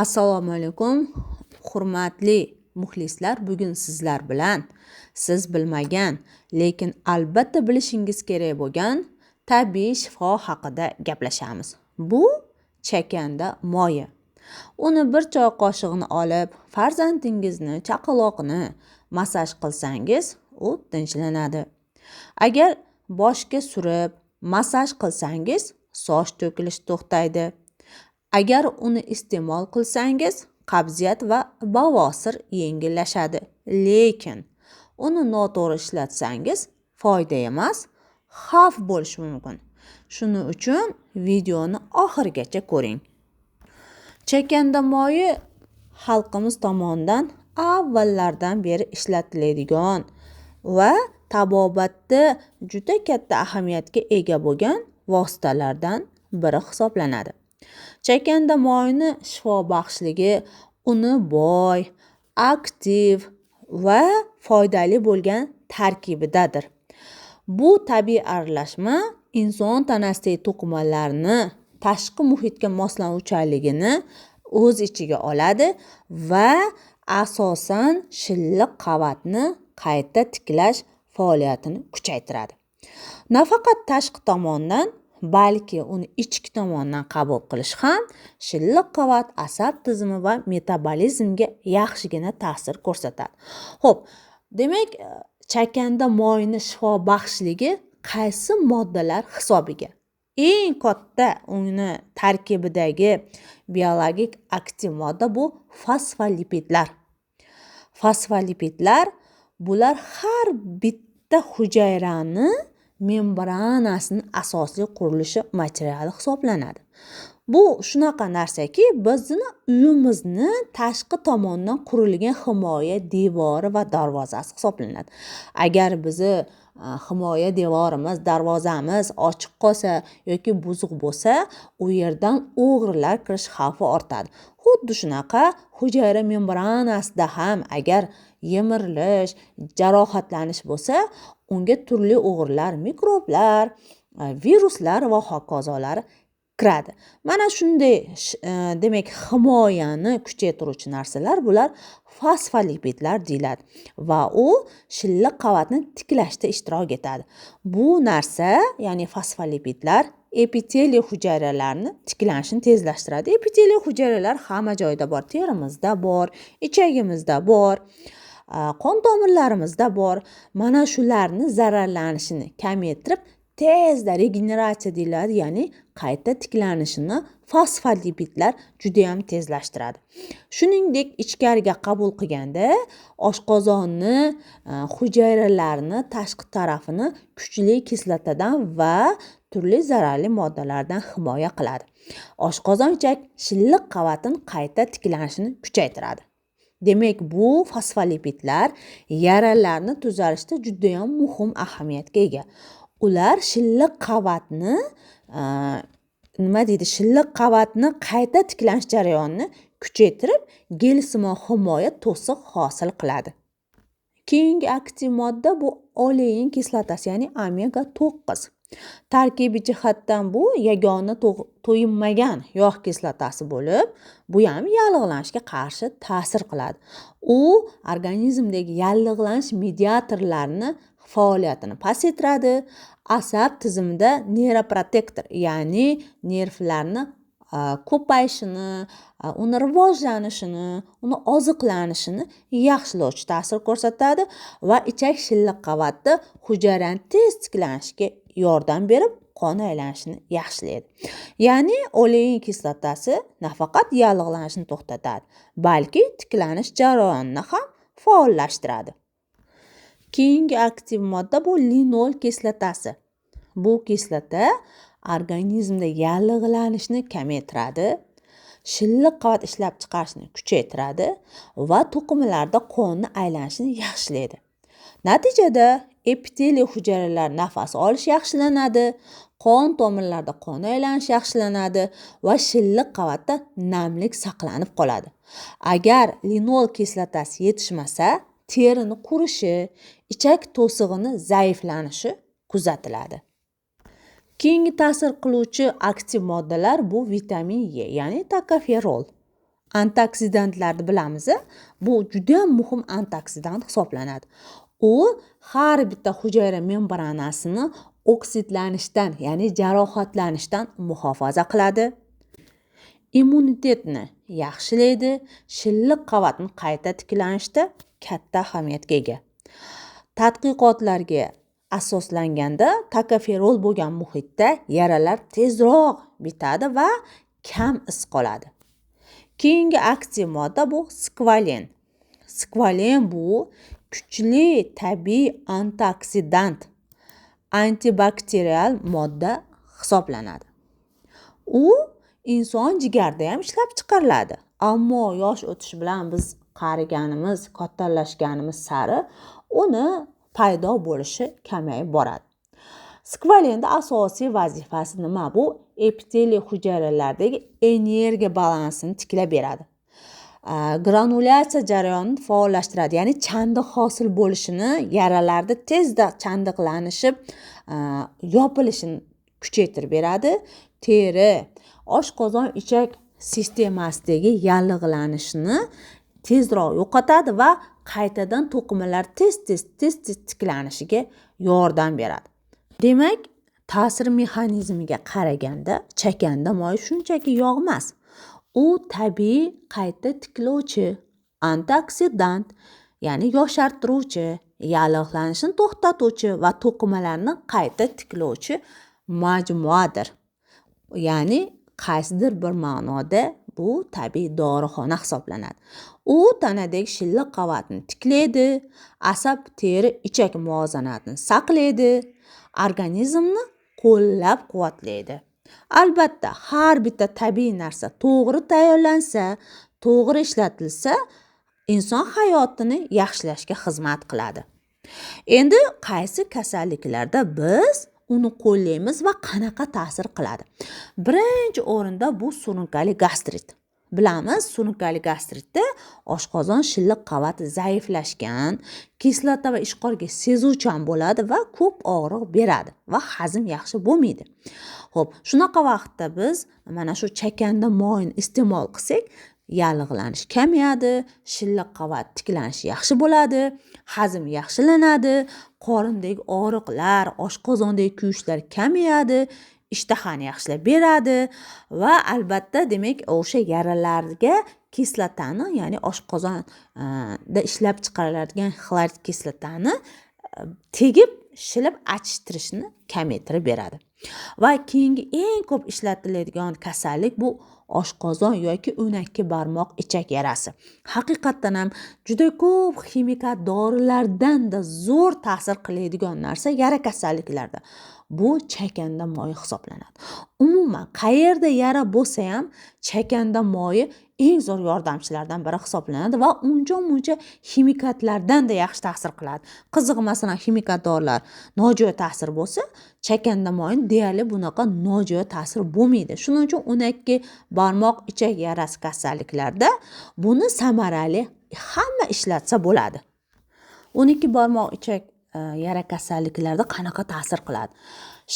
Assalomu alaykum, hurmatli muxlislar. Bugun sizlar bilan siz bilmagan, lekin albatta bilishingiz kerak bo'lgan tabiiy shifo haqida gaplashamiz. Bu chakanda moyi. Uni bir choy qoshiqni olib, farzandingizni, chaqaloqni massaj qilsangiz, u tinchlanadi. Agar boshga surib, massaj qilsangiz, soch to'kilish to'xtaydi. Agar uni iste'mol qilsangiz, qabziyat va bavosir yengillashadi. Lekin uni noto'g'ri ishlatsangiz, foyda emas, xavf bo'lishi mumkin. Shuning uchun videoni oxirigacha ko'ring. Chakanda moyi xalqimiz tomonidan avvallardan beri ishlatiladigan va tabobatda juda katta ahamiyatga ega bo'lgan vositalardan biri hisoblanadi. Chakanda moyini shifobaxshligi uni boy, aktiv va foydali bo'lgan tarkibidadir. Bu tabiiy aralashma inson tanasidagi to'qimalarni tashqi muhitga moslanuvchanligini o'z ichiga oladi va asosan shilliq qavatni qayta tiklash faoliyatini kuchaytiradi. Nafaqat tashqi tomondan, balki uni ichki tomondan qabul qilish ham shilliq qavat asab tizimi va metabolizmga yaxshigina ta'sir ko'rsatadi. Xo'p, demak, chakanda moyini shifobaxshligi qaysi moddalar hisobiga? Eng katta uni tarkibidagi biologik aktiv modda bu fosfolipidlar. Fosfolipidlar bular har bitta hujayrani membranasining asosiy qurilishi materiali hisoblanadi. Bu shunaqa narsaki, bizni uyimizni tashqi tomondan qurilgan himoya devori va darvozasi hisoblanadi. Agar bizni himoya devorimiz, darvozamiz ochiq qolsa yoki buzuq bo'lsa, u yerdan o'g'rilar kirish xavfi ortadi. Xuddi shunaqa hujayra membranasida ham agar yemirilish, jarohatlanish bo'lsa, unga turli o'g'rilar, mikroblar, viruslar va hokazolar kiradi. Mana shunday demak himoyani kuchaytiruvchi narsalar bular fosfolipidlar deyiladi va u shilliq qavatni tiklashda ishtirok etadi. Bu narsa, ya'ni fosfolipidlar epiteliy hujayralarni tiklanishini tezlashtiradi. Epiteliy hujayralar hamma joyda bor, terimizda bor, ichagimizda bor, qon tomirlarimizda bor. Mana shularni zararlanishini kamaytirib, tezda regeneratsiya deyiladi, ya'ni qayta tiklanishini fosfolipidlar juda ham tezlashtiradi. Shuningdek, ichkariga qabul qilganda oshqozonni hujayralarini tashqi tarafini kuchli kislotadan va turli zararli moddalardan himoya qiladi. Oshqozon-ichak shilliq qavatini qayta tiklanishini kuchaytiradi. Demak, bu fosfolipidlar yaralarni tuzalishda juda ham muhim ahamiyatga ega. Ular shilliq qavatni shilliq qavatni qayta tiklanish jarayonini kuchaytirib, gelsimon himoya to'siq hosil qiladi. Keyingi aktiv modda bu olein kislotasi, ya'ni omega 9. Tarkibiy jihatdan bu yagona to'yinmagan yog' kislotasi bo'lib, bu ham yallig'lanishga qarshi ta'sir qiladi. U organizmdagi yallig'lanish mediatorlarini faoliyatini pasaytiradi. Asab tizimida neyroprotektor, ya'ni nervlarni ko'payishini, uni rivojlanishini, uni oziqlanishini yaxshilovchi ta'sir ko'rsatadi va ichak shilliq qavatda hujayrani tez tiklanishiga yordam berib, qon aylanishini yaxshilaydi. Ya'ni olein kislotasi nafaqat yallig'lanishni to'xtatadi, balki tiklanish jarayonini ham faollashtiradi. Keyingi aktiv modda bu linol kislotasi. Bu kislota organizmda yallig'lanishni kamaytiradi, shilliq qavat ishlab chiqarishni kuchaytiradi va to'qimalarda qonni aylanishini yaxshilaydi. Natijada epiteliy hujayralar nafas olish yaxshilanadi, qon tomirlarida qon aylanish yaxshilanadi va shilliq qavatda namlik saqlanib qoladi. Agar linol kislotasi yetishmasa, terini qurishi, ichak to'sig'ini zaiflanishi kuzatiladi. Keyingi ta'sir qiluvchi aktiv moddalar bu vitamin E, ya'ni tokoferol. Antioksidantlarni bilamiz. Bu juda ham muhim antioksidant hisoblanadi. U har bitta hujayra membranasini oksidlanishdan, ya'ni jarohatlanishdan muhofaza qiladi. Immunitetni yaxshilaydi, shilliq qavatni qayta tiklanishda katta ahamiyatga ega. Tadqiqotlarga asoslanganda tokoferol bo'lgan muhitda yaralar tezroq bitadi va kam iz qoladi. Keyingi aktiv modda bu skvalen. Skvalen bu kuchli tabiiy antioksidant, antibakterial modda hisoblanadi. U inson jigarida ham ishlab chiqariladi. Ammo yosh o'tishi bilan biz qariganimiz, kattalashganimiz sari uni paydo bo'lishi kamayib boradi. Skvalenda asosiy vazifasi nima? Bu epiteliy hujayralardagi energiya balansini tiklab beradi. Granulyatsiya jarayonini faollashtiradi, ya'ni chandiq hosil bo'lishini, yaralarda tezda chandiqlanishib, yopilishini kuchaytirib beradi. Teri, oshqozon ichak sistemasidagi yallig'lanishni tezroq yo'qotadi va qaytadan to'qimalar tez tiklanishiga yordam beradi. Demak, ta'sir mexanizmiga qaraganda chakanda moyi shunchaki yog' emas. U tabiiy qayta tiklovchi, antioksidant, ya'ni yoshartiruvchi, yallig'lanishni to'xtatuvchi va to'qimalarni qayta tiklovchi majmuadir. Ya'ni qaysidir bir ma'noda bu tabiiy dorixona hisoblanadi. U tanadagi shilliq qavatni tiklaydi, asab, teri, ichak muvozanatini saqlaydi, organizmni qo'llab-quvvatlaydi. Albatta, har bitta tabiiy narsa to'g'ri tayyorlansa, to'g'ri ishlatilsa, inson hayotini yaxshilashga xizmat qiladi. Endi qaysi kasalliklarda biz uni qo'llaymiz va qanaqa ta'sir qiladi? Birinchi o'rinda bu surunkali gastrit. Bilamiz, surunkali gastritda oshqozon shilliq qavati zaiflashgan, kislota va ishqorga sezuvchan bo'ladi va ko'p og'riq beradi va hazm yaxshi bo'lmaydi. Xo'p, shunaqa vaqtda biz mana shu chakanda moyini iste'mol qilsak, yallig'lanish kamayadi, shilliq qavat tiklanishi yaxshi bo'ladi, hazm yaxshilanadi, qorindagi og'riqlar, oshqozondagi kuyishlar kamayadi, ishtahani yaxshilab beradi va albatta demak o'sha yaralarga kislotani, ya'ni oshqozonda ishlab chiqariladigan xlorid kislotani tegib shilib achishtirishni kamaytirib beradi. Va keyingi eng ko'p ishlatiladigan kasallik bu oshqozon yoki o'nakki barmoq ichak yarasi. Haqiqatdan ham juda ko'p ximikat dorilardan da zo'r ta'sir qiladigan narsa yara kasalliklarda. Bu chakanda moyi hisoblanadi. Umuman qayerda yara bo'lsa ham chakanda moyi eng zo'r yordamchilardan biri hisoblanadi va uncha ximikatlardan da yaxshi ta'sir qiladi. Qiziq, masalan, ximikat dorilar nojo'ya ta'sir bo'lsa, chakanda moyini deyarli bunaqa nojo'ya ta'sir bo'lmaydi. Shuning uchun o'nakki barmoq ichak yarasi kasalliklarda buni samarali hamma ishlatsa bo'ladi. 12 barmoq ichak yara kasalliklarda qanaqa ta'sir qiladi?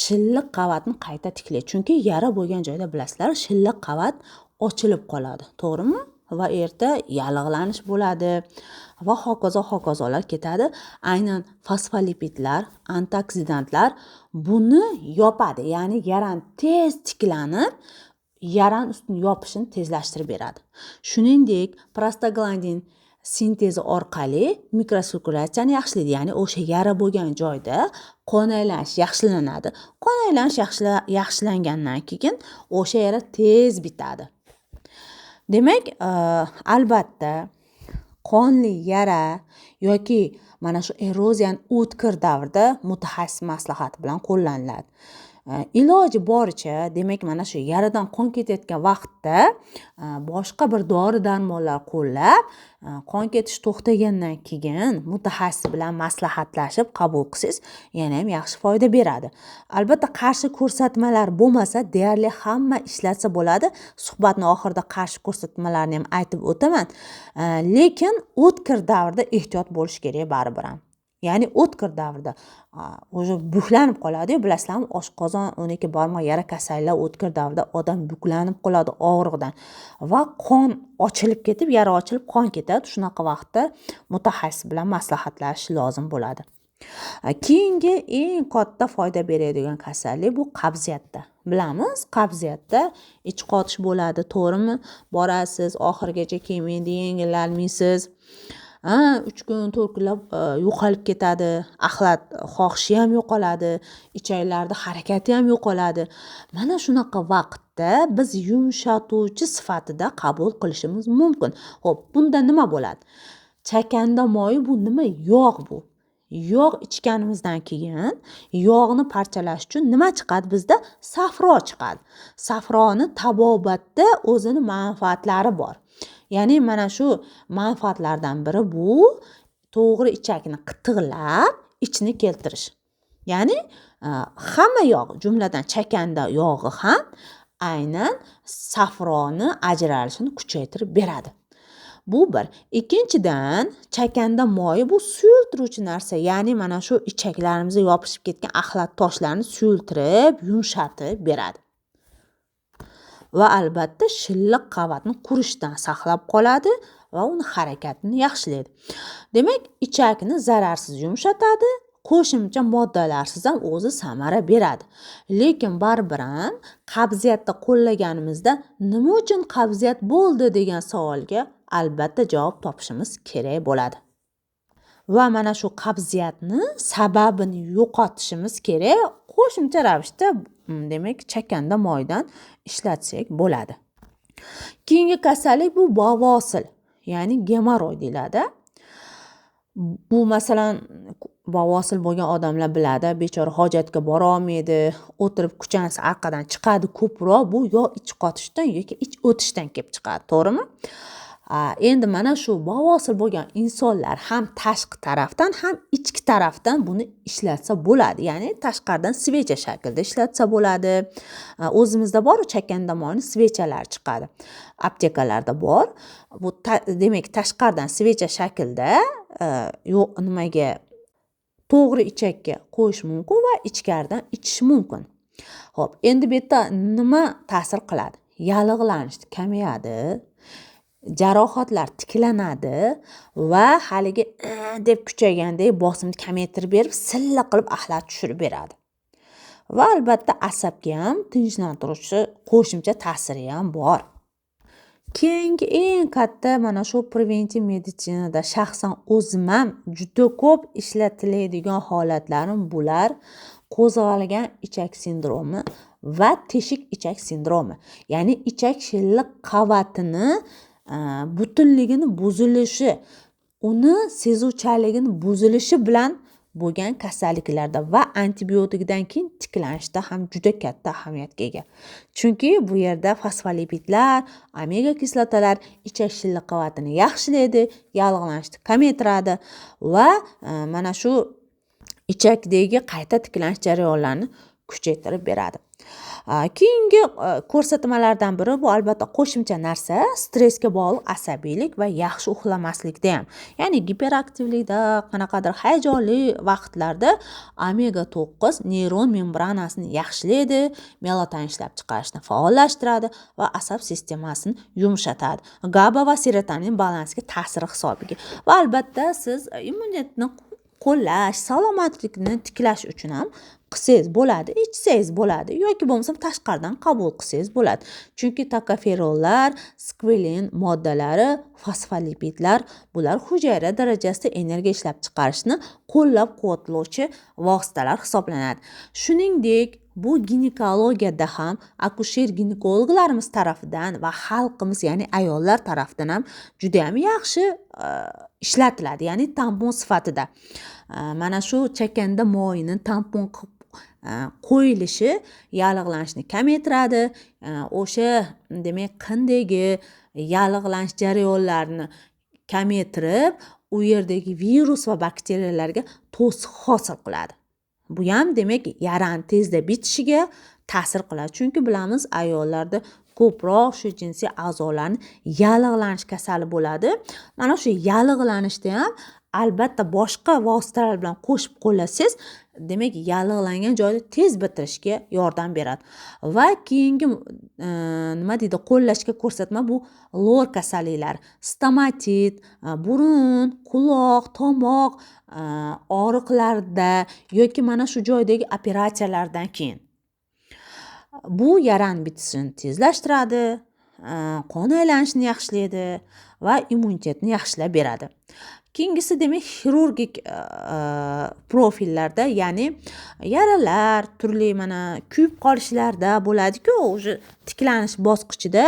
Shilliq qavatni qayta tiklaydi. Chunki yara bo'lgan joyda bilasizlar, shilliq qavat ochilib qoladi, to'g'rimi? Va erta yallig'lanish bo'ladi va hokazolar ketadi. Aynan fosfolipidlar, antioksidantlar buni yopadi, ya'ni yarani tez tiklanib, yarani ustini yopishini tezlashtirib beradi. Shuningdek, prostaglandin sintezi orqali mikrosirkulyatsiyani yaxshilaydi, ya'ni o'sha yara bo'lgan joyda qon aylanish yaxshilanadi. Qon aylanish yaxshilangandan keyin o'sha yara tez bitadi. Demak, albatta qonli yara yoki mana shu eroziyani o'tkir davrda mutaxassis maslahati bilan qo'llaniladi. Iloji boricha, demak, mana shu yaradan qon ketayotgan vaqtda boshqa bir dori-darmonlar qo'llab, qon ketish to'xtagandan keyin mutaxassis bilan maslahatlashib qabul qilsangiz, yana ham yaxshi foyda beradi. Albatta, qarshi ko'rsatmalar bo'lmasa, deyarli hamma ishlatsa bo'ladi. Suhbatning oxirida qarshi ko'rsatmalarni ham aytib o'taman. Lekin o'tkir davrda ehtiyot bo'lish kerak baribir ham. ya'ni o'tkir davrda o'zi buklanib qoladi-yu, bilasizlarmi, oshqozon 12 barmoq yara kasalliklar o'tkir davrda odam buklanib qoladi og'riqdan va qon ochilib ketib, yara ochilib qon ketadi. Shunaqa vaqtda mutaxassis bilan maslahatlashish lozim bo'ladi. Keyingi eng katta foyda beradigan kasallik bu qabziyatda. Bilamiz, qabziyatda ich qotish bo'ladi, to'g'rimi? Borasiz, oxirigacha kelmaydi, yengillanmaysiz. 3 kun, 4 kunlab yo'qolib ketadi, axlat xohishi ham yo'qoladi, ichaklarda harakati ham yo'qoladi. Mana shunaqa vaqtda biz yumshatuvchi sifatida qabul qilishimiz mumkin. Xo'p, bunda nima bo'ladi? Chakanda moyi bu nima? Yog' bu. Yog' ichganimizdan keyin yog'ni parchalash uchun nima chiqadi bizda? Safro chiqadi. Safroni tabobatda o'zini manfaatlari bor. Ya'ni mana shu manfaatlardan biri bu to'g'ri ichakni qitiqlab, ichni keltirish. Ya'ni hamma yog', jumladan chakanda yog'i ham aynan safroni ajralishini kuchaytirib beradi. Bu bir. Ikkinchidan, chakanda moyi bu suyultiruvchi narsa. Ya'ni mana shu ichaklarimizga yopishib ketgan axlat toshlarni suyultirib, yumshatib beradi. Va albatta shilliq qavatni qurishdan saqlab qoladi va uni harakatini yaxshilaydi. Demak, ichakni zararsiz yumshatadi, qo'shimcha moddalarsiz ham o'zi samara beradi. Lekin baribir ham qabziyatda qo'llaganimizda nima uchun qabziyat bo'ldi degan savolga albatta javob topishimiz kerak bo'ladi. Va mana shu qabziyatni sababini yo'qotishimiz kerak. Qo'shimcha ravishda demak chakanda moydan ishlatsak bo'ladi. Keyingi kasallik bu bavosil, ya'ni gemoroy deyiladi. Bu masalan bavosil bo'lgan odamlar biladi, bechora hojatga bora olmaydi, o'tirib kuchansa orqadan chiqadi ko'proq. Bu yo ich qotishdan yoki ich o'tishdan kelib chiqadi, to'g'rimi? Endi mana shu bavosil bo'lgan insonlar ham tashqi tarafdan ham ichki tarafdan buni ishlatsa bo'ladi. Ya'ni tashqaridan svecha shaklida ishlatsa bo'ladi. O'zimizda bor chakanda moyni svechalar chiqadi. Aptekalarda bor. Bu demak tashqaridan svecha shaklda nimaga to'g'ri ichakka qo'yish mumkin va ichkaridan ichish mumkin. Xo'p, endi bu yerda nima ta'sir qiladi? Yallig'lanish kamayadi. Jarohatlar tiklanadi va haligi deb kuchaygandek bosimni kamaytirib berib, silla qilib axlat tushirib beradi. Va albatta asabga ham tinchlantiruvchi qo'shimcha ta'siri ham bor. Keyingi eng katta mana shu preventiv meditsinada shaxsan o'zim ham juda ko'p ishlatiladigan holatlarim bular qo'zg'algan ichak sindromi va teshik ichak sindromi. Ya'ni ichak shilliq qavatini butunligini buzilishi, uni sezuvchanligini buzilishi bilan bo'lgan kasalliklarda va antibiotikdan keyin tiklanishda ham juda katta ahamiyatga ega. Chunki bu yerda fosfolipidlar, omega kislotalar ichak shilliq qavatini yaxshilaydi, yallig'lanishni kamaytiradi va mana shu ichakdagi qayta tiklanish jarayonlarini kuchaytirib beradi. Keyingi ko'rsatmalardan biri bu albatta qo'shimcha narsa, stressga bog'liq asabiylik va yaxshi uxlamaslikda ham. Ya'ni giperaktivlikda, qanaqadir hayajonli vaqtlarda omega 9 neyron membranasini yaxshilaydi, melatonin ishlab chiqarishni faollashtiradi va asab sistemasini yumshatadi. GABA va serotonin balansiga ta'siri hisobiga. Va albatta siz immunitetni qo'llash, salomatlikni tiklash uchun ham qilsangiz bo'ladi, ichsangiz bo'ladi yoki bo'lmasa tashqaridan qabul qilsangiz bo'ladi. Chunki tokoferollar, skvalin moddalari, fosfolipidlar bular hujayra darajasida energiya ishlab chiqarishni qo'llab-quvvatlovchi vositalar hisoblanadi. Shuningdek, bu ginekologiyada ham akusher ginekologlarimiz tarafidan va xalqimiz, ya'ni ayollar tarafidan ham juda ham yaxshi ishlatiladi, ya'ni tampon sifatida. Mana shu chakanda moyini tampon qo'yilishi yallig'lanishni kamaytiradi. O'sha demak qindagi yallig'lanish jarayonlarini kamaytirib, u yerdagi virus va bakteriyalarga to'siq hosil qiladi. Bu ham demak yarani tezda bitishiga ta'sir qiladi. Chunki bilamiz, ayollarda ko'proq shu jinsiy a'zolarning yallig'lanish kasali bo'ladi. Mana shu yallig'lanishda ham albatta boshqa vositalar bilan qo'shib qo'llasangiz, demak yallig'langan joyni tez bitirishga yordam beradi. Va keyingi nima deydi, qo'llashga ko'rsatma bu lor kasalliklari, stomatit, burun, quloq, tomoq og'riqlarda yoki mana shu joydagi operatsiyalardan keyin. Bu yarani bitishini tezlashtiradi, qon aylanishini yaxshilaydi va immunitetni yaxshilab beradi. Keyingisi demak xirurgik profillarda, ya'ni yaralar, turli mana kuyib qolishlarda bo'ladi-ku, o'sha tiklanish bosqichida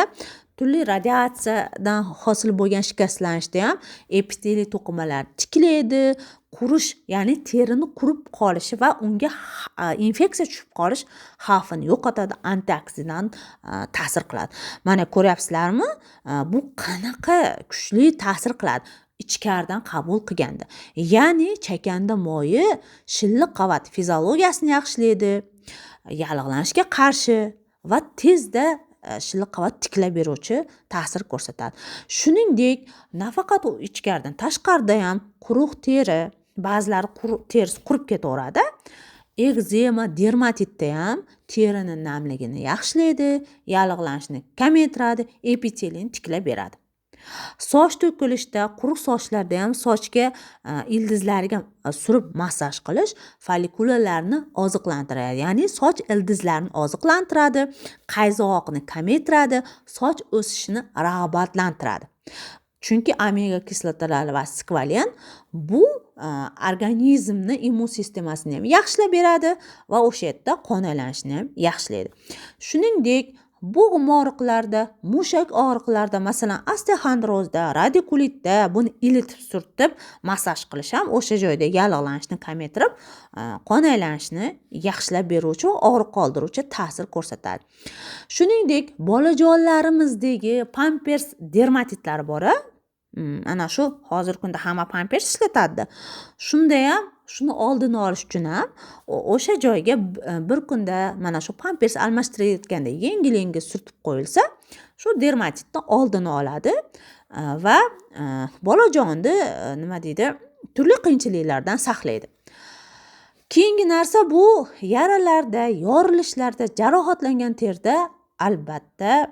turli radiatsiyadan hosil bo'lgan shikastlanishda ham epiteliy to'qimalar tiklaydi, qurish, ya'ni terini qurib qolishi va unga infeksiya tushib qolish xavfini yo'qotadi, antioksidant ta'sir qiladi. Mana ko'ryapsizlarmi? Bu qanaqa kuchli ta'sir qiladi ichkaridan qabul qilganda. Ya'ni chakanda moyi shilliq qavat fiziologiyasini yaxshilaydi, yallig'lanishga qarshi va tezda shilliq qavat tiklab beruvchi ta'sir ko'rsatadi. Shuningdek, nafaqat u ichkaridan, tashqarida ham quruq teri, ba'zilari terisi qurib ketaveradi. Ekzema, dermatitda ham terini namligini yaxshilaydi, yallig'lanishni kamaytiradi, epiteliyni tiklab beradi. Soch to'kilishda, quruq sochlarda ham sochga ildizlariga surib massaj qilish follikularni oziqlantiradi. Ya'ni soch ildizlarini oziqlantiradi, qayzoqni kamaytiradi, soch o'sishini rag'batlantiradi. Chunki omega kislotalari va skvalin bu organizmni immun sistemasini ham yaxshilab beradi va o'sha yerda qon aylanishini ham yaxshilaydi. Shuningdek, bo'g'im og'riqlarda, mushak og'riqlarida, masalan, osteoxondrozda, radikulitda buni ilitib surtib massaj qilish ham o'sha joyda yallig'lanishni kamaytirib, qon aylanishini yaxshilab beruvchi va og'riq qoldiruvchi ta'sir ko'rsatadi. Shuningdek, bolajonlarimizdagi pampers dermatitlari bor. Ana shu hozirgi kunda hamma pampers ishlatadi. Shunda ham shuni oldini olish uchun ham o'sha joyga bir kunda mana shu pampers almashtirayotganda yengil surtib qo'yilsa, shu dermatitni oldini oladi va bolajonni nima deydi, turli qiyinchiliklardan saqlaydi. Keyingi narsa bu yaralarda, yorilishlarda, jarohatlangan terida albatta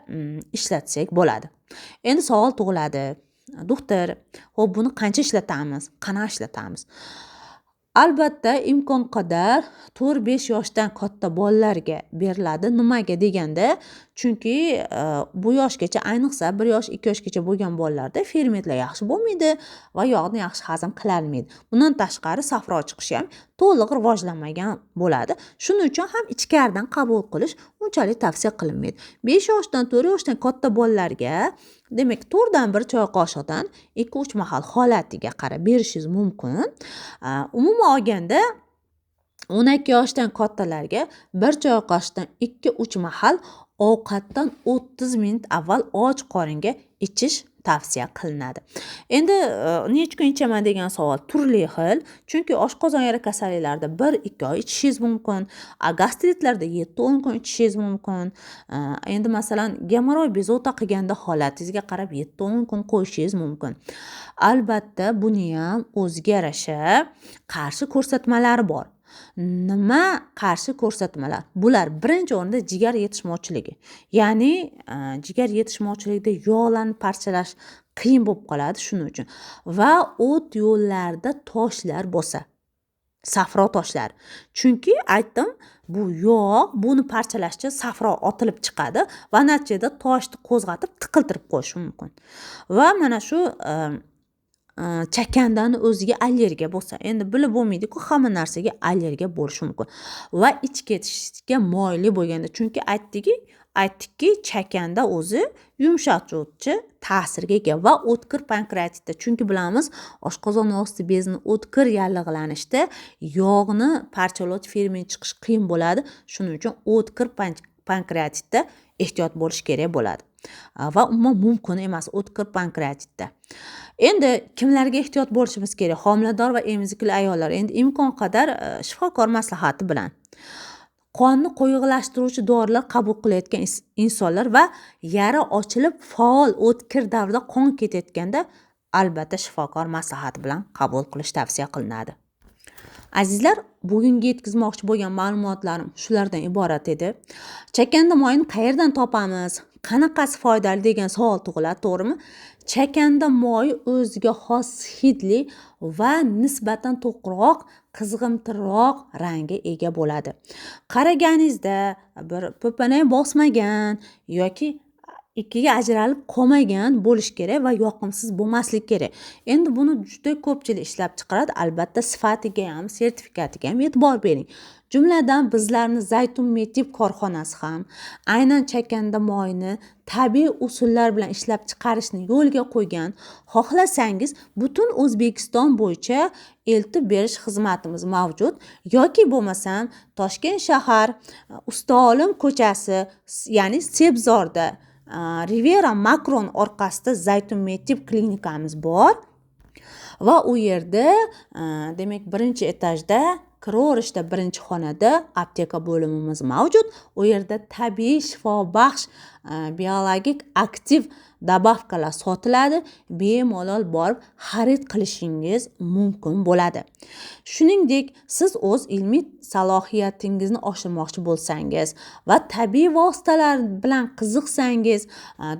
ishlatsak bo'ladi. Endi savol tug'iladi. Doktor, xo'p, buni qancha ishlatamiz? Qanaqa ishlatamiz? Albatta, imkon qadar 4-5 yoshdan katta bolalarga beriladi. Nimaga deganda, chunki bu yoshgacha, ayniqsa 1 yosh, 2 yoshgacha bo'lgan bolalarda fermentlar yaxshi bo'lmaydi va yog'ni yaxshi hazm qila olmaydi. Bundan tashqari safro chiqishi ham to'liq rivojlanmagan bo'ladi. Shuning uchun ham ichkaridan qabul qilish unchalik tavsiya qilinmaydi. 5 yoshdan 4 yoshdan katta bolalarga demak 4 dan 1 choy qoshiqdan 2-3 mahal holatiga qarab berishingiz mumkin. Umuman olganda 12 yoshdan kattalarga 1 choy qoshiqdan 2-3 mahal ovqatdan 30 minut avval och qoringa ichish tavsiya qilinadi. Endi necha kun ichaman degan savol turli xil. Chunki oshqozon yara kasalliklarida 1-2 oy ichishingiz mumkin, gastritlarda 7-10 kun ichishingiz mumkin. Endi masalan gemoroy bezovta qilganda holatingizga qarab 7-10 kun qo'yishingiz mumkin. Albatta, buni ham o'ziga yarasha qarshi ko'rsatmalari bor. Nima qarshi ko'rsatmalar? Bular birinchi o'rinda jigar yetishmovchiligi. Ya'ni jigar yetishmovchiligida yog'larni parchalash qiyin bo'lib qoladi shuning uchun. Va o't yo'llarida toshlar bo'lsa, safro toshlar. Chunki aytdim, bu yog' buni parchalashcha safro otilib chiqadi va natijada toshni qo'zg'atib tiqiltirib qo'yishi mumkin. Va mana shu chakandani o'ziga allergiya bo'lsa, endi bilib bo'lmaydi-ku, hamma narsaga allergiya bo'lishi mumkin. Va ich ketishga moyilli bo'lganda, chunki aytdikki, chakanda o'zi yumshatuvchi ta'sirga ega va o'tkir pankreatitda, chunki bilamiz, oshqozon osti bezini o'tkir yallig'lanishda yog'ni parchalovchi ferment chiqish qiyin bo'ladi. Shuning uchun o'tkir pankreatitda ehtiyot bo'lish kerak bo'ladi. Va umuman mumkin emas o'tkir pankreatitda. Endi kimlarga ehtiyot bo'lishimiz kerak? Homilador va emizikli ayollar. Endi imkon qadar shifokor maslahati bilan qonni qo'yg'ilashtiruvchi dorilar qabul qilayotgan insonlar va yara ochilib faol o'tkir davrda qon ketayotganda albatta shifokor maslahati bilan qabul qilish tavsiya qilinadi. Azizlar, bugungi yetkazmoqchi bo'lgan ma'lumotlarim shulardan iborat edi. Chakanda moyini qayerdan topamiz? Qanaqasi foydali degan savol tug'iladi, to'g'rimi? Chakanda moyi o'ziga xos hidli va nisbatan to'qroq, qizg'imtirroq rangga ega bo'ladi. Qaraganingizda bir po'panay bosmagan yoki ikkiga ajralib qolmagan bo'lish kerak va yoqimsiz bo'lmaslik kerak. Endi buni juda ko'pchilik ishlab chiqaradi. Albatta sifatiga ham, sertifikatiga ham e'tibor bering. Jumladan bizlarning Zaytun Metib korxonasi ham aynan chakanda moyini tabiiy usullar bilan ishlab chiqarishni yo'lga qo'ygan. Xohlasangiz butun O'zbekiston bo'yicha eltib berish xizmatimiz mavjud yoki bo'lmasam Toshkent shahar Usta Olim ko'chasi, ya'ni Sebzorda Rivera Makron orqasida Zaytun Metib klinikamiz bor va u yerda demak birinchi etajda kiraverishda birinchi xonada apteka bo'limimiz mavjud. U yerda tabiiy shifobaxsh biologik aktiv dabavkalar sotiladi. Bemalol borib xarid qilishingiz mumkin bo'ladi. Shuningdek, siz o'z ilmiy salohiyatingizni oshirmoqchi bo'lsangiz va tabiiy vositalar bilan qiziqsangiz,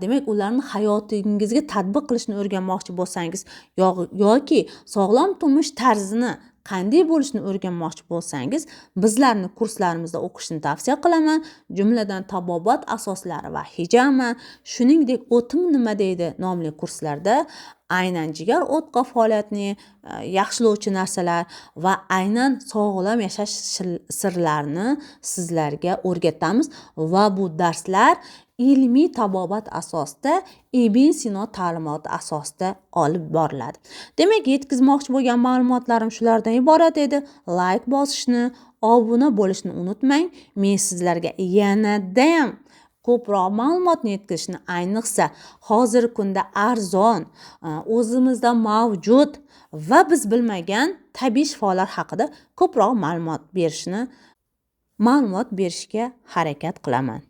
demak ularni hayotingizga tatbiq qilishni o'rganmoqchi bo'lsangiz yoki sog'lom turmush tarzini qanday bo'lishini o'rganmoqchi bo'lsangiz, bizlarning kurslarimizda o'qishni tavsiya qilaman. Jumladan tabobat asoslari va hijama, shuningdek o'tim nima deydi nomli kurslarda aynan jigar o'tqa faoliyatini yaxshilovchi narsalar va aynan sog'lom yashash sirlarini sizlarga o'rgatamiz va bu darslar ilmiy tabobat asosida, Ibn Sino ta'limoti asosida olib boriladi. Demak, yetkazmoqchi bo'lgan ma'lumotlarim shulardan iborat edi. Like bosishni, obuna bo'lishni unutmang. Men sizlarga yanada ham ko'proq ma'lumotni yetkazishni, ayniqsa hozirgi kunda arzon, o'zimizda mavjud va biz bilmagan tabiiy shifolar haqida ko'proq ma'lumot berishga harakat qilaman.